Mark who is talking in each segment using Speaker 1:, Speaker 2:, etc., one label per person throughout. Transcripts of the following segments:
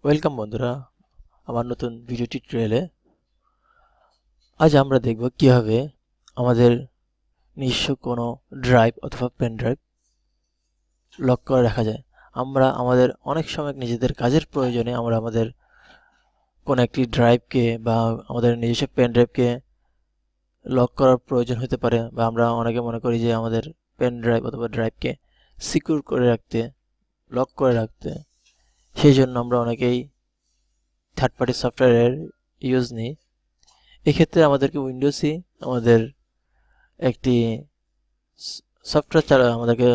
Speaker 1: Welcome বন্ধুরা আমার নতুন ভিডিও টিউটোরিয়ালে। আজ আমরা দেখব কিভাবে আমাদের নিজস্ব কোনো ড্রাইভ অথবা পেন ড্রাইভ লক করে রাখা যায়। আমরা আমাদের অনেক সময় নিজেদের কাজের প্রয়োজনে আমরা আমাদের কোনো একটি ড্রাইভকে বা আমাদের নিজস্ব পেন ড্রাইভকে লক করার প্রয়োজন হতে পারে, বা আমরা অনেকে মনে করি যে আমাদের পেন ড্রাইভ অথবা ড্রাইভকে সিকিউর করে রাখতে, লক করে রাখতে, সেই জন্য আমরা অনেকেই থার্ড পার্টি সফটওয়্যারের ইউজ নিই। এক্ষেত্রে আমাদেরকে উইন্ডোজই আমাদের একটি সফটওয়্যার আমাদেরকে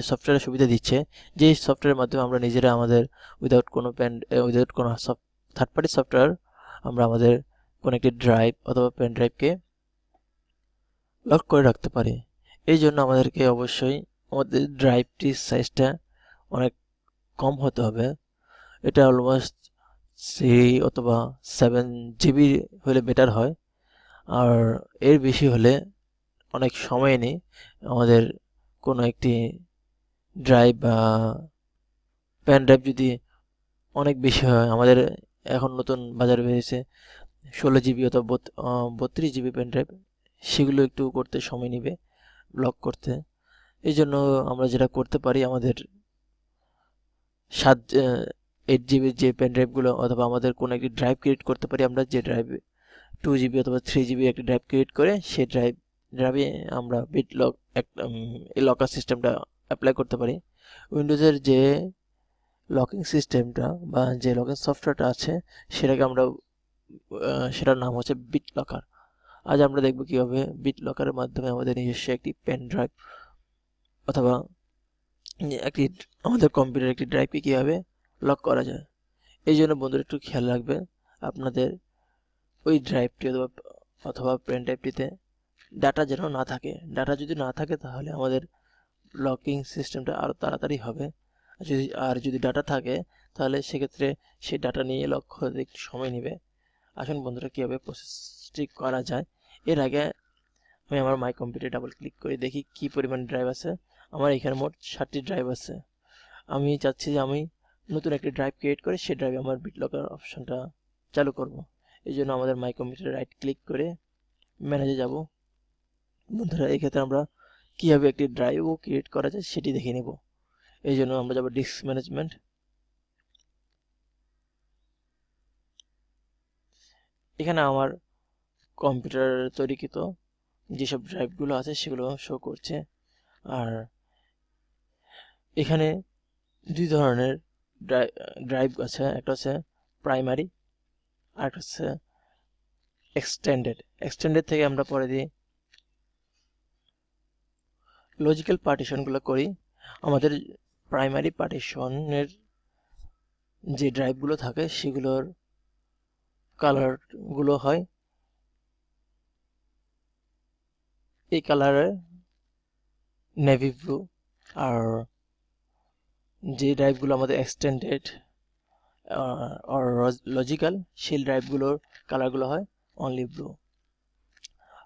Speaker 1: সফটওয়্যারের সুবিধা দিচ্ছে, যে সফটওয়্যারের মাধ্যমে আমরা নিজেরা আমাদের উইদাউট কোনো থার্ড পার্টি সফটওয়্যার আমরা আমাদের কোনো একটি ড্রাইভ অথবা পেন ড্রাইভকে লক করে রাখতে পারি। এই জন্য আমাদেরকে অবশ্যই আমাদের ড্রাইভটির সাইজটা অনেক কম হতে হবে। এটা অলমোস্ট 3 অথবা 7 GB হলে বেটার হয়। আর এর বেশি হলে অনেক সময় নেই। আমাদের কোনো একটি ড্রাইভ বা পেন ড্রাইভ যদি অনেক বেশি হয়, আমাদের এখন নতুন বাজারে বেরিয়েছে 16 GB অথবা 32 GB পেন ড্রাইভ, সেগুলো একটু করতে সময় নেবে লক করতে। এই জন্য আমরা যেটা করতে পারি, আমাদের 8 GB যে পেন ড্রাইভগুলো, অথবা আমাদের কোনো একটি ড্রাইভ ক্রিয়েট করতে পারি। আমরা যে ড্রাইভ 2 GB অথবা 3 GB একটি ড্রাইভ ক্রিয়েট করে সেই ড্রাইভে আমরা বিট লক এই লকার সিস্টেমটা অ্যাপ্লাই করতে পারি। উইন্ডোজের যে লকিং সিস্টেমটা বা যে লকিং সফটওয়্যারটা আছে, সেটাকে আমরা সেটার নাম হচ্ছে বিট লকার। আজ আমরা দেখব কিভাবে বিট লকারের মাধ্যমে আমাদের নিজস্ব একটি পেন ড্রাইভ অথবা একটি আমাদের কম্পিউটার একটি ড্রাইভকে কীভাবে লক করা যায়। এই জন্য বন্ধুরা একটু খেয়াল রাখবে, আপনাদের ওই ড্রাইভটি অথবা পেন ড্রাইভটিতে ডাটা যেন না থাকে। ডাটা যদি না থাকে তাহলে আমাদের লকিং সিস্টেমটা আরও তাড়াতাড়ি হবে। আর যদি ডাটা থাকে তাহলে সেক্ষেত্রে সেই ডাটা নিয়ে লক হতে একটু সময় নেবে। আসুন বন্ধুরা কীভাবে প্রসেসটি করা যায়। এর আগে আমি আমার মাই কম্পিউটারে ডাবল ক্লিক করে দেখি কি পরিমাণ ড্রাইভ আছে। আমার এখানে মোট 7টি ড্রাইভ আছে। আমি চাচ্ছি যে আমি নতুন একটি ড্রাইভ ক্রিয়েট করে সেই ড্রাইভে আমার বিট লকার অপশনটা চালু করব। এই জন্য আমাদের মাই কম্পিউটারে রাইট ক্লিক করে ম্যানেজে যাব। বন্ধুরা এক্ষেত্রে আমরা কীভাবে একটি ড্রাইভও ক্রিয়েট করা যায় সেটি দেখে নেব। এই জন্য আমরা যাব ডিস্ক ম্যানেজমেন্ট। এখানে আমার কম্পিউটার তৈরিকৃত যেসব ড্রাইভগুলো আছে সেগুলো শো করছে। আর এখানে দুই ধরনের ড্রাইভ আছে, একটা হচ্ছে প্রাইমারি আর একটা হচ্ছে এক্সটেন্ডেড থেকে আমরা পরে দিয়ে লজিক্যাল পার্টিশনগুলো করি। আমাদের প্রাইমারি পার্টিশনের যে ড্রাইভগুলো থাকে সেগুলোর কালারগুলো হয় এই কালারে নেভি ব্লু, আর যে ড্রাইভগুলো আমাদের এক্সটেন্ডেড আর লজিক্যাল সেই ড্রাইভগুলোর কালারগুলো হয় অনলি ব্লু।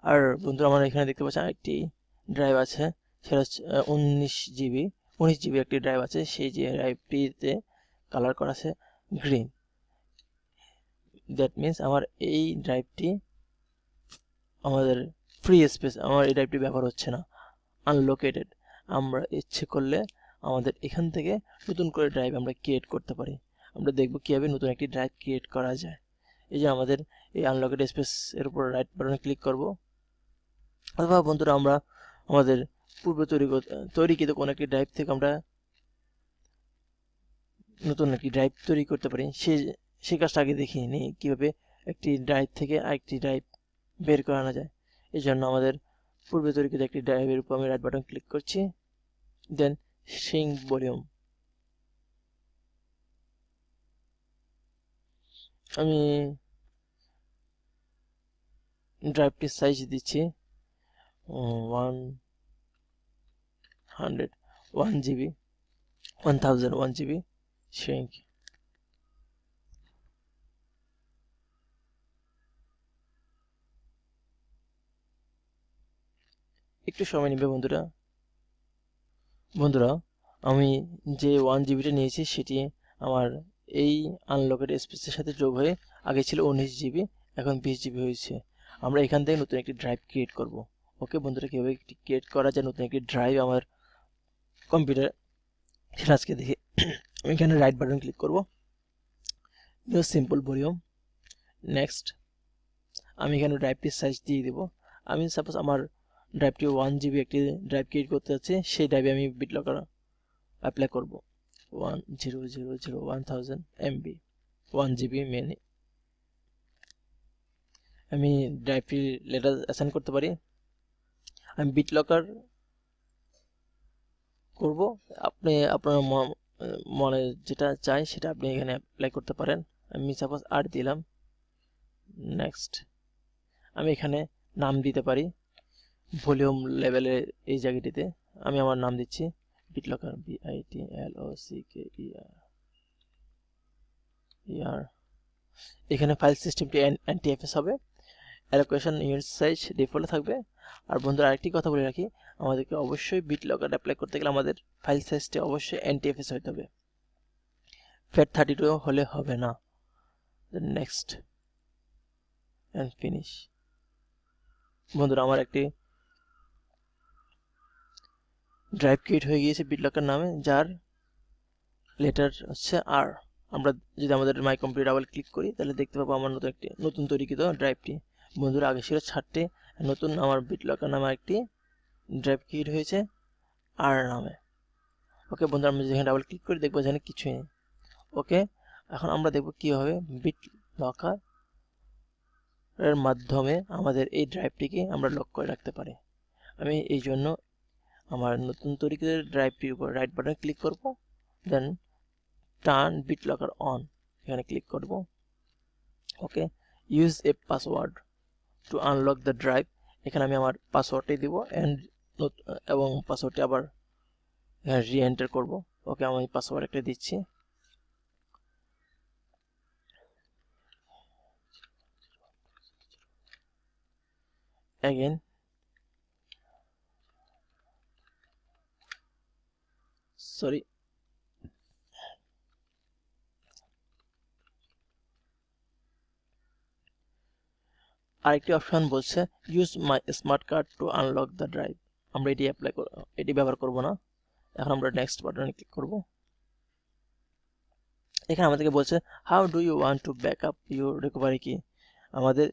Speaker 1: আর বন্ধুরা আমার এখানে দেখতে পাচ্ছেন একটি ড্রাইভ আছে, সেটা হচ্ছে 19 GB একটি ড্রাইভ আছে। সেই যে ড্রাইভটিতে কালার করা আছে গ্রিন। দ্যাট মিন্স আমার এই ড্রাইভটি আমাদের ফ্রি স্পেস, আমার এই ড্রাইভটি ব্যবহার হচ্ছে না, আনলোকেটেড। আমরা ইচ্ছে করলে আমাদের এখান থেকে নতুন করে ড্রাইভ আমরা ক্রিয়েট করতে পারি। আমরা দেখব কীভাবে নতুন একটি ড্রাইভ ক্রিয়েট করা যায়। এই যে আমাদের এই আনলকেটেড স্পেস এর উপর রাইট বাটনে ক্লিক করব, অথবা বন্ধুরা আমরা আমাদের পূর্বে তৈরিকৃত কোনো একটি ড্রাইভ থেকে আমরা নতুন একটি ড্রাইভ তৈরি করতে পারি। সেই কাজটা আগে দেখিয়ে নিই কীভাবে একটি ড্রাইভ থেকে আরেকটি ড্রাইভ বের করানো যায়। এই জন্য আমাদের পূর্বে তৈরিকৃত একটি ড্রাইভের উপর আমি রাইট বাটন ক্লিক করছি, দেন সিঙ্ক ভলিউম। আমি ড্রাইভটির সাইজ দিচ্ছি 101 GB, 1001 GB সিঙ্ক। একটু সময় নেবে বন্ধুরা আমি যে 1 GBটা নিয়েছি সেটি আমার এই আনলকের স্পেসের সাথে যোগ হয়ে আগে ছিল 19 জিবি, এখন 20 জিবি হয়েছে। আমরা এখান থেকে নতুন একটি ড্রাইভ ক্রিয়েট করব। ওকে বন্ধুরা, কীভাবে ক্রিয়েট করা যায় নতুন একটি ড্রাইভ আমার কম্পিউটারে, সেটা আজকে দেখি। আমি এখানে রাইট বাটন ক্লিক করব, নিউ সিম্পল ভলিউম, নেক্সট। আমি এখানে ড্রাইভটির সাইজ দিয়ে দেব। আমি সাপোজ আমার ড্রাইভটি 1 জিবি একটি ড্রাইভ ক্রিয়েট করতে যাচ্ছি, সেই ড্রাইভে আমি বিটলকার অ্যাপ্লাই করব। 1000 MB 1 জিবি মেনে আমি ড্রাইভটি লেটার অ্যাসাইন করতে পারি। আমি বিটলকার করব, আপনি আপনার মনে যেটা চাই সেটা আপনি এখানে অ্যাপ্লাই করতে পারেন। আমি সাপোজ 8 দিলাম, নেক্সট। আমি এখানে নাম দিতে পারি ভলিউম লেভেলের এই জায়গাটিতে আমি আমার নাম দিচ্ছি বিটলকার, BITLOCKER। এখানে ফাইল সিস্টেমটি NTFS হবে, অ্যালোকেশন ইউনিট সাইজ ডিফল্ট থাকবে। আর বন্ধুরা আরেকটি কথা বলে রাখি, আমাদেরকে অবশ্যই বিটলকার অ্যাপ্লাই করতে গেলে আমাদের ফাইল সাইজটি অবশ্যই NTFS হতে হবে, FAT32 হলে হবে না। Next end finish. বন্ধুরা আমার একটি ড্রাইভ ক্রিয়েট হয়ে গিয়েছে বিটলকার নামে, যার লেটার হচ্ছে R। আমরা যদি আমাদের মাই কম্পিউটার ডাবল ক্লিক করি তাহলে দেখতে পাবো আমার নতুন তৈরিকৃত ড্রাইভটি। বন্ধুরা আগে ছিল 6টি, নতুন আমার বিটলকার নামে একটি ড্রাইভ ক্রিয়েট হয়েছে R নামে। ওকে বন্ধুরা, আমরা যেখানে ডাবল ক্লিক করি দেখবো যেখানে কিছুই নেই। ওকে, এখন আমরা দেখবো কীভাবে বিটলকার এর মাধ্যমে আমাদের এই ড্রাইভটিকে আমরা লক করে রাখতে পারি। আমি এই জন্য আমার নতুন তৈরিকৃত ড্রাইভটির উপর রাইট বাটন ক্লিক করব, দেন টার্ন বিটলকার অন এখানে ক্লিক করব। Okay, use a password to unlock the drive, এখানে আমি আমার পাসওয়ার্ডটি দিব এবং পাসওয়ার্ডটি আবার এখানে রি এন্টার করব। ওকে, আমি পাসওয়ার্ড একটা দিচ্ছি। অ্যাগেন সরি, আরেকটি অপশন বলছে use my smart card to unlock the drive. আমরা এটি ব্যবহার করব না। এখন আমরা নেক্সট বাটনে ক্লিক করব। এখানে আমাদেরকে বলছে how do you want to back up your recovery key. আমাদের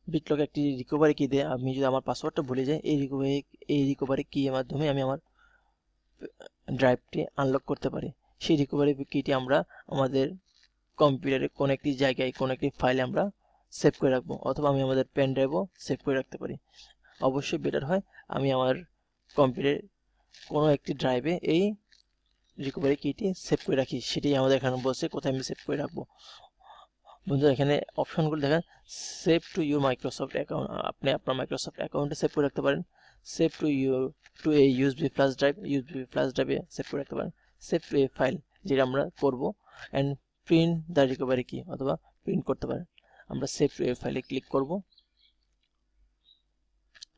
Speaker 1: বিটলক একটি রিকভারি কি দিয়ে আমি যদি আমার পাসওয়ার্ডটা ভুলে যাই, এই রিকভারি কি এর মাধ্যমে আমি আমার ড্রাইভটি আনলক করতে পারি। সেই রিকভারি কিটি আমরা আমাদের কম্পিউটারে কোন একটি জায়গায় কোন একটি ফাইলে আমরা সেভ করে রাখবো, অথবা আমি আমাদের পেন ড্রাইভও সেভ করে রাখতে পারি। অবশ্যই বেটার হয় আমি আমার কম্পিউটারে কোনো একটি ড্রাইভে এই রিকভারি কিটি সেভ করে রাখি। সেটাই আমাদের এখানে বলছে কোথায় আমি সেভ করে রাখবো। বন্ধুরা এখানে অপশনগুলো দেখেন, save to your Microsoft account, আপনি আপনার মাইক্রোসফট অ্যাকাউন্টে সেভ করে রাখতে পারেন। সেভ টু এ ইউএসবি ফ্ল্যাশ ড্রাইভে সেভ করে রাখতে পারেন। সেভ টু এ ফাইল, যেটা আমরা করবো, অ্যান্ড প্রিন্ট দ্য রিকভারি কি, অথবা প্রিন্ট করতে পারেন। আমরা সেভ টু এ ফাইলে ক্লিক করব।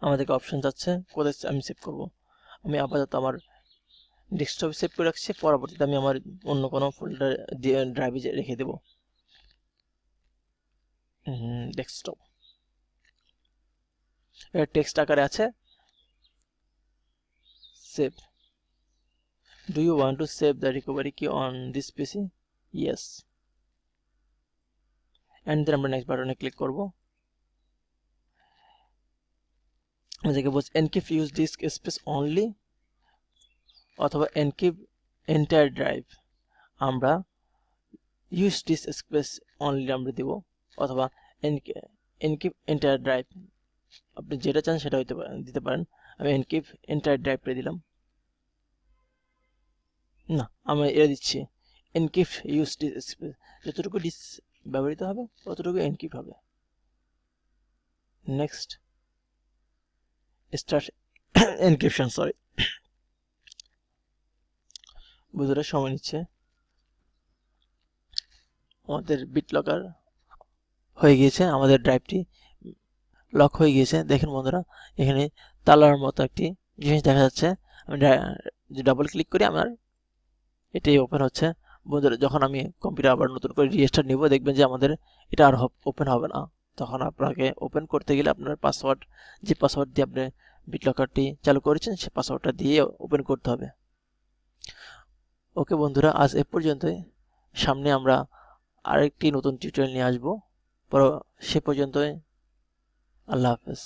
Speaker 1: আমাদেরকে অপশন যাচ্ছে কোথায় আমি সেভ করব। আমি আপাতত আমার ডেস্কটপে সেভ করে রাখছি, পরবর্তীতে আমি আমার অন্য কোনো ফোল্ডার ড্রাইভে রেখে দেব। ডেস্কটপ এটা টেক্সট আকারে আছে। Save, do you want to save the recovery key on this PC? Yes. And then আমরা নেক্সট বাটনে ক্লিক করব। আমাদেরকে বলছে encrypt use disk space only, অথবা এনক্রিপ্ট এন্টায়ার ড্রাইভ। আমরা ইউজ ডিস্ক স্পেস অনলি আমরা দেব, অথবা এনক্রিপ্ট এন্টায়ার ড্রাইভ, আপনি যেটা চান সেটা দিতে পারেন। আমি এনক্রিপ্ট এন্টায়ার ড্রাইভটা দিলাম। না, আমি এটা দিচ্ছি এনক্রিপ্ট ইউজ ডিস্ক স্পেস, যতটুকু ডিস্ক ব্যবহৃত হবে ততটুকু এনক্রিপ্ট হবে। নেক্সট স্টার্ট এনক্রিপশন, সরি বুঝতে সময় নিচ্ছে। আমাদের বিটলকার হয়ে গিয়েছে, আমাদের ড্রাইভটি লক হয়ে গিয়েছে। দেখেন বন্ধুরা, এখানে তালার মতো একটি জিনিস দেখা যাচ্ছে। আমি যদি ডাবল ক্লিক করি আমার এটাই ওপেন হচ্ছে। বন্ধুরা যখন আমি কম্পিউটার আবার নতুন করে রিস্টার্ট নিব দেখবেন যে আমাদের এটা আর ওপেন হবে না। তখন আপনাকে ওপেন করতে গেলে আপনার পাসওয়ার্ড, যে পাসওয়ার্ড দিয়ে আপনি বিটলকারটি চালু করেছেন সেই পাসওয়ার্ডটা দিয়ে ওপেন করতে হবে। ওকে বন্ধুরা, আজ এ পর্যন্তই। সামনে আমরা আরেকটি নতুন টিউটোরিয়াল নিয়ে আসবো। সে পর্যন্তই আল্লাহ হাফেজ।